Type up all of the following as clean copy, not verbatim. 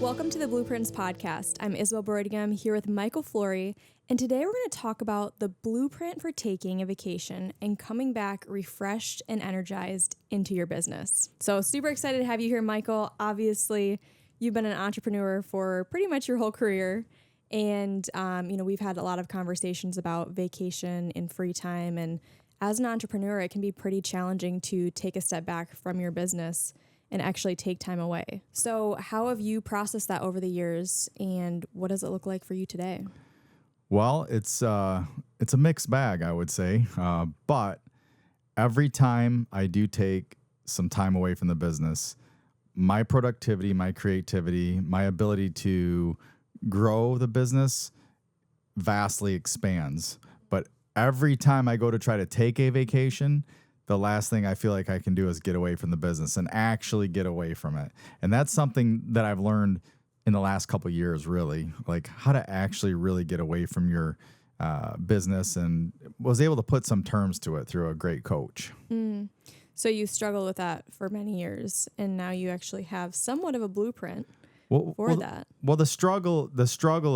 Welcome to the Blueprints podcast. I'm Isabelle Borodingham here with Michael Flory, and today we're going to talk about the blueprint for taking a vacation and coming back refreshed and energized into your business. So super excited to have you here, Michael. Obviously, you've been an entrepreneur for pretty much your whole career, and we've had a lot of conversations about vacation and free time, and as an entrepreneur, it can be pretty challenging to take a step back from your business and actually take time away. So how have you processed that over the years, and what does it look like for you today? Well, it's a mixed bag, I would say. But every time I do take some time away from the business, my productivity, my creativity, my ability to grow the business vastly expands. But every time I go to try to take a vacation, the last thing I feel like I can do is get away from the business and actually get away from it. And that's something that I've learned in the last couple of years, really, like how to actually really get away from your business, and was able to put some terms to it through a great coach. So you struggled with that for many years, and now you actually have somewhat of a blueprint for that. Well, the struggle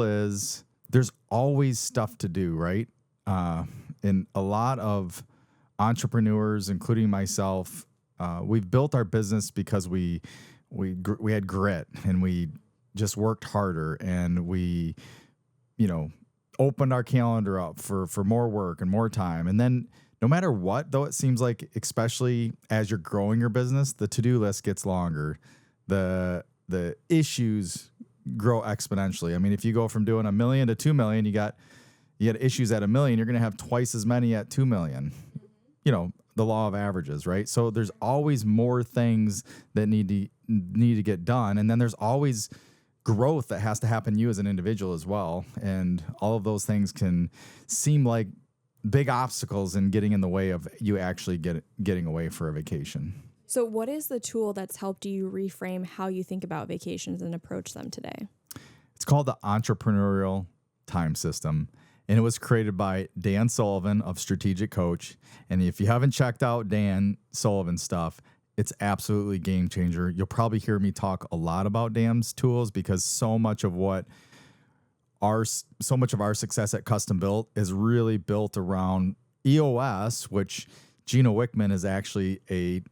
is there's always stuff to do, right? And a lot of entrepreneurs, including myself, we've built our business because we had grit, and we just worked harder, and we, opened our calendar up for more work and more time. And then no matter what, though, it seems like, especially as you're growing your business, the to-do list gets longer. The issues grow exponentially. I mean, if you go from doing $1 million to $2 million, you got issues at $1 million, you're going to have twice as many at $2 million. The law of averages, right? So there's always more things that need to get done. And then there's always growth that has to happen to you as an individual as well. And all of those things can seem like big obstacles in getting in the way of you actually getting away for a vacation. So what is the tool that's helped you reframe how you think about vacations and approach them today? It's called the Entrepreneurial Time System. And it was created by Dan Sullivan of Strategic Coach. And if you haven't checked out Dan Sullivan's stuff, it's absolutely game changer. You'll probably hear me talk a lot about Dan's tools, because so much of our success at Custom Built is really built around EOS, which Gino Wickman is actually a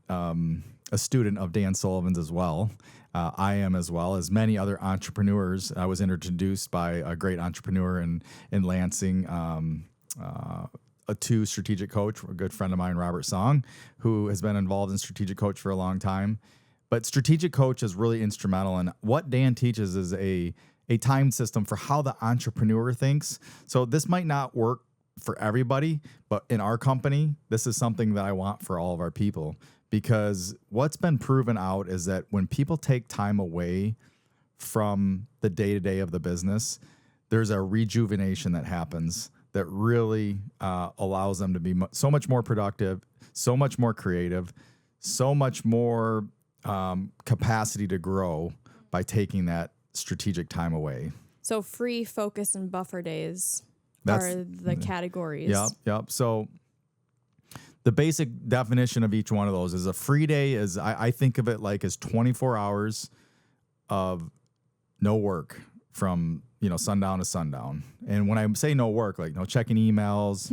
student of Dan Sullivan's as well. I am, as well as many other entrepreneurs. I was introduced by a great entrepreneur in Lansing, to Strategic Coach, a good friend of mine, Robert Song, who has been involved in Strategic Coach for a long time. But Strategic Coach is really instrumental, and what Dan teaches is a time system for how the entrepreneur thinks. So this might not work for everybody, but in our company, this is something that I want for all of our people. Because what's been proven out is that when people take time away from the day-to-day of the business, there's a rejuvenation that happens that really allows them to be so much more productive, so much more creative, so much more capacity to grow by taking that strategic time away. So free, focus, and buffer days are the categories. Yep. So the basic definition of each one of those is a free day is, I think of it like as 24 hours of no work from, sundown to sundown. And when I say no work, like no checking emails,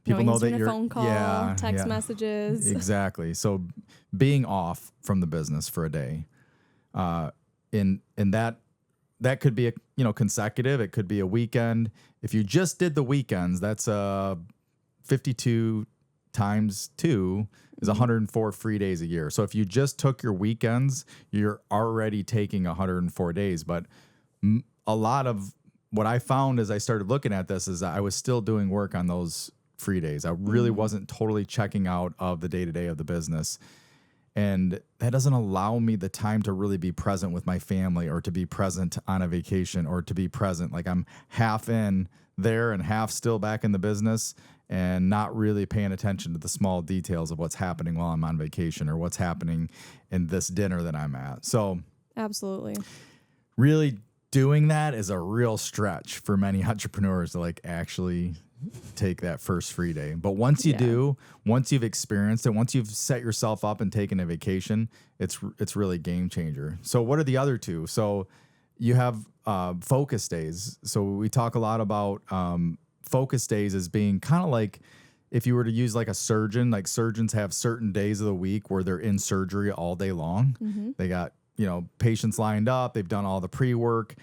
people know that you're phone call, text messages. Exactly. So being off from the business for a day, in that could be consecutive. It could be a weekend. If you just did the weekends, that's 52 times 2 is 104 free days a year. So if you just took your weekends, you're already taking 104 days. But a lot of what I found as I started looking at this is I was still doing work on those free days. I really wasn't totally checking out of the day-to-day of the business. And that doesn't allow me the time to really be present with my family, or to be present on a vacation, or to be present. Like I'm half in there and half still back in the business, and not really paying attention to the small details of what's happening while I'm on vacation, or what's happening in this dinner that I'm at. So absolutely, really doing that is a real stretch for many entrepreneurs to like actually take that first free day. But once you do, once you've experienced it, once you've set yourself up and taken a vacation, it's really game changer. So what are the other two? So you have focus days. So we talk a lot about focus days as being kind of like if you were to use like a surgeon, like surgeons have certain days of the week where they're in surgery all day long. They got, patients lined up. They've done all the pre-work.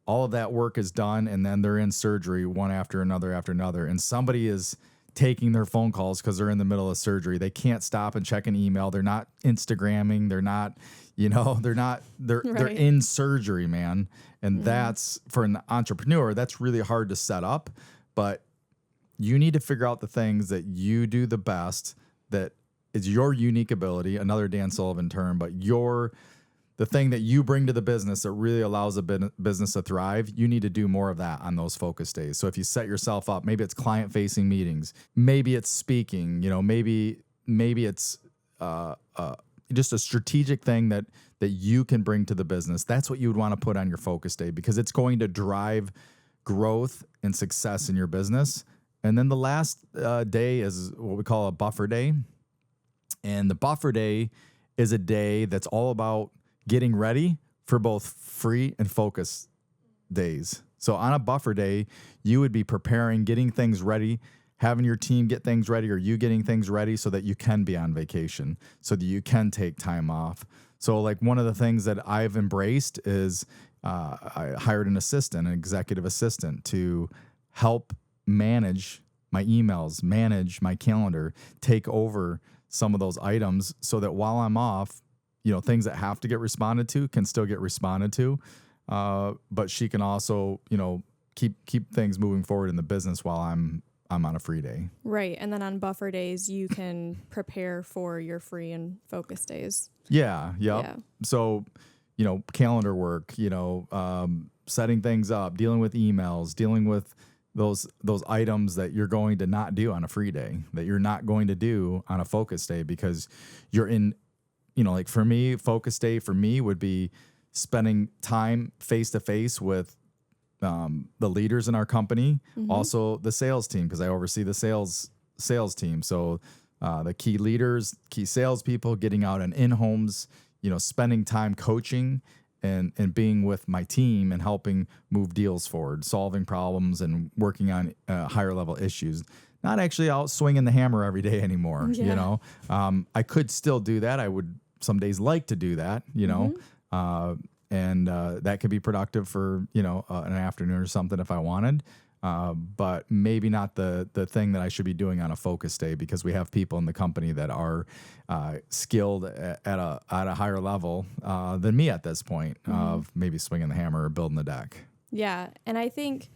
All of that work is done, and then they're in surgery one after another after another. And somebody is taking their phone calls because they're in the middle of surgery. They can't stop and check an email. They're not Instagramming. They're not, they're in surgery, man. And that's, for an entrepreneur, that's really hard to set up. But you need to figure out the things that you do the best, that is your unique ability, another Dan Sullivan term, but the thing that you bring to the business that really allows a business to thrive. You need to do more of that on those focus days. So if you set yourself up, maybe it's client-facing meetings, maybe it's speaking, maybe it's just a strategic thing that you can bring to the business. That's what you would want to put on your focus day, because it's going to drive growth and success in your business. And then the last day is what we call a buffer day. And the buffer day is a day that's all about getting ready for both free and focus days. So on a buffer day, you would be preparing, getting things ready, having your team get things ready, or you getting things ready so that you can be on vacation, so that you can take time off. So like one of the things that I've embraced is I hired an executive assistant to help manage my emails, manage my calendar, take over some of those items so that while I'm off, things that have to get responded to can still get responded to. But she can also, keep things moving forward in the business while I'm on a free day. Right. And then on buffer days, you can prepare for your free and focus days. Yeah. Yep. Yeah. So, calendar work, setting things up, dealing with emails, dealing with those items that you're going to not do on a free day, that you're not going to do on a focus day, because you're in, like for me, focus day for me would be spending time face to face with the leaders in our company, also the sales team, because I oversee the sales team. So the key leaders, key salespeople, getting out and in homes, spending time coaching and being with my team and helping move deals forward, solving problems and working on higher level issues. Not actually out swinging the hammer every day anymore. Yeah. I could still do that. I would some days like to do that, and that could be productive for, an afternoon or something if I wanted. But maybe not the thing that I should be doing on a focus day, because we have people in the company that are skilled at a higher level than me at this point of maybe swinging the hammer or building the deck. Yeah. And I think,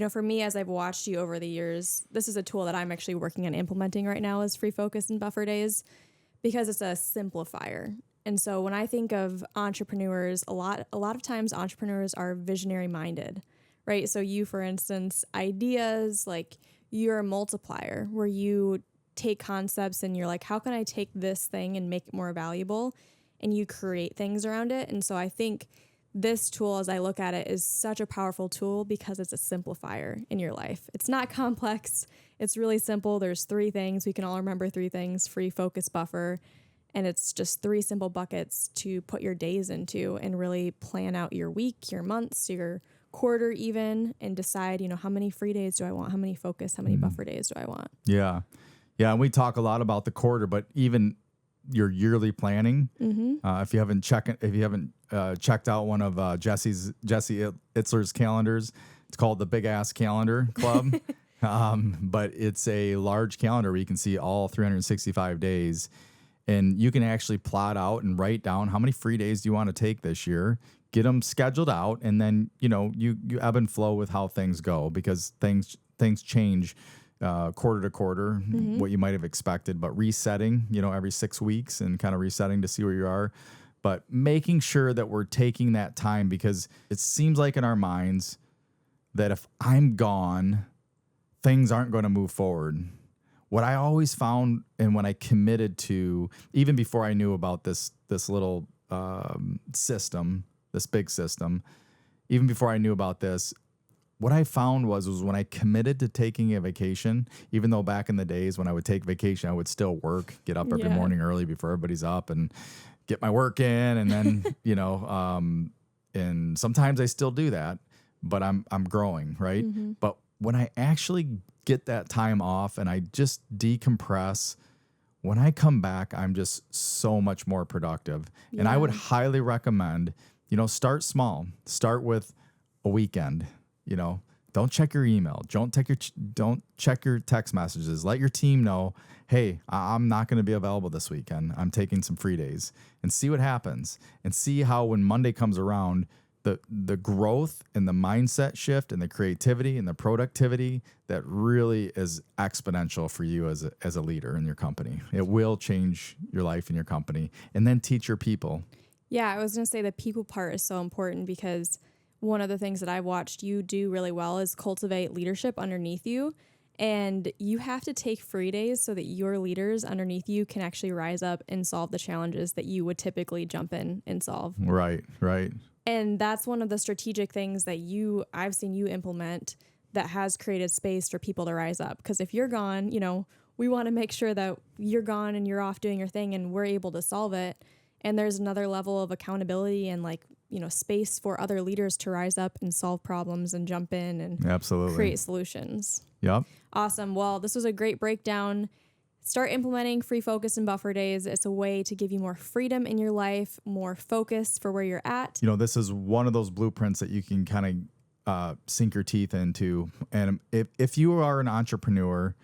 for me, as I've watched you over the years, this is a tool that I'm actually working on implementing right now, is free focus and buffer days, because it's a simplifier. And so when I think of entrepreneurs, a lot of times entrepreneurs are visionary minded, right? So you, for instance, ideas, like you're a multiplier where you take concepts and you're like, how can I take this thing and make it more valuable? And you create things around it. And so I think this tool, as I look at it, is such a powerful tool because it's a simplifier in your life. It's not complex. It's really simple. There's 3 things. We can all remember 3 things: free, focus, buffer. And it's just 3 simple buckets to put your days into and really plan out your week, your months, your quarter even, and decide, how many free days do I want? How many focus, how many buffer days do I want? Yeah. Yeah. And we talk a lot about the quarter, but even your yearly planning, if you haven't checked out one of Jesse Itzler's calendars, it's called the Big Ass Calendar Club. But it's a large calendar where you can see all 365 days. And you can actually plot out and write down how many free days do you want to take this year, get them scheduled out, and then, you ebb and flow with how things go, because things change quarter to quarter, what you might have expected, but resetting, every 6 weeks and kind of resetting to see where you are. But making sure that we're taking that time, because it seems like in our minds that if I'm gone, things aren't going to move forward. What I always found, and when I committed to, even before I knew about this little system, this big system, even before I knew about this, what I found was when I committed to taking a vacation, even though back in the days when I would take vacation, I would still work, get up every morning early before everybody's up and get my work in. And then, And sometimes I still do that, but I'm growing, right? But when I actually get that time off and I just decompress, when I come back, I'm just so much more productive. And I would highly recommend, start small. Start with a weekend. Don't check your email. Don't check your text messages. Let your team know, hey, I'm not going to be available this weekend. I'm taking some free days, and see what happens, and see how when Monday comes around, the growth and the mindset shift and the creativity and the productivity that really is exponential for you as a leader in your company. It will change your life and your company, and then teach your people. Yeah, I was going to say the people part is so important, because one of the things that I've watched you do really well is cultivate leadership underneath you. And you have to take free days so that your leaders underneath you can actually rise up and solve the challenges that you would typically jump in and solve. Right. And that's one of the strategic things that I've seen you implement that has created space for people to rise up. Because if you're gone, we want to make sure that you're gone and you're off doing your thing and we're able to solve it. And there's another level of accountability and space for other leaders to rise up and solve problems and jump in and absolutely create solutions. Yep. Awesome. Well, this was a great breakdown. Start implementing free focus and buffer days. It's a way to give you more freedom in your life, more focus for where you're at. This is one of those blueprints that you can kind of sink your teeth into. And if you are an entrepreneur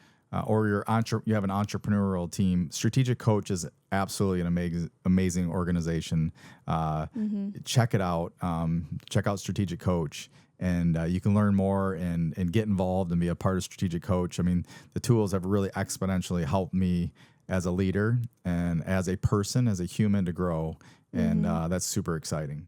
or you have an entrepreneurial team, Strategic Coach is absolutely an amazing organization. Check it out. Check out Strategic Coach. And you can learn more and get involved and be a part of Strategic Coach. I mean, the tools have really exponentially helped me as a leader and as a person, as a human, to grow. And that's super exciting.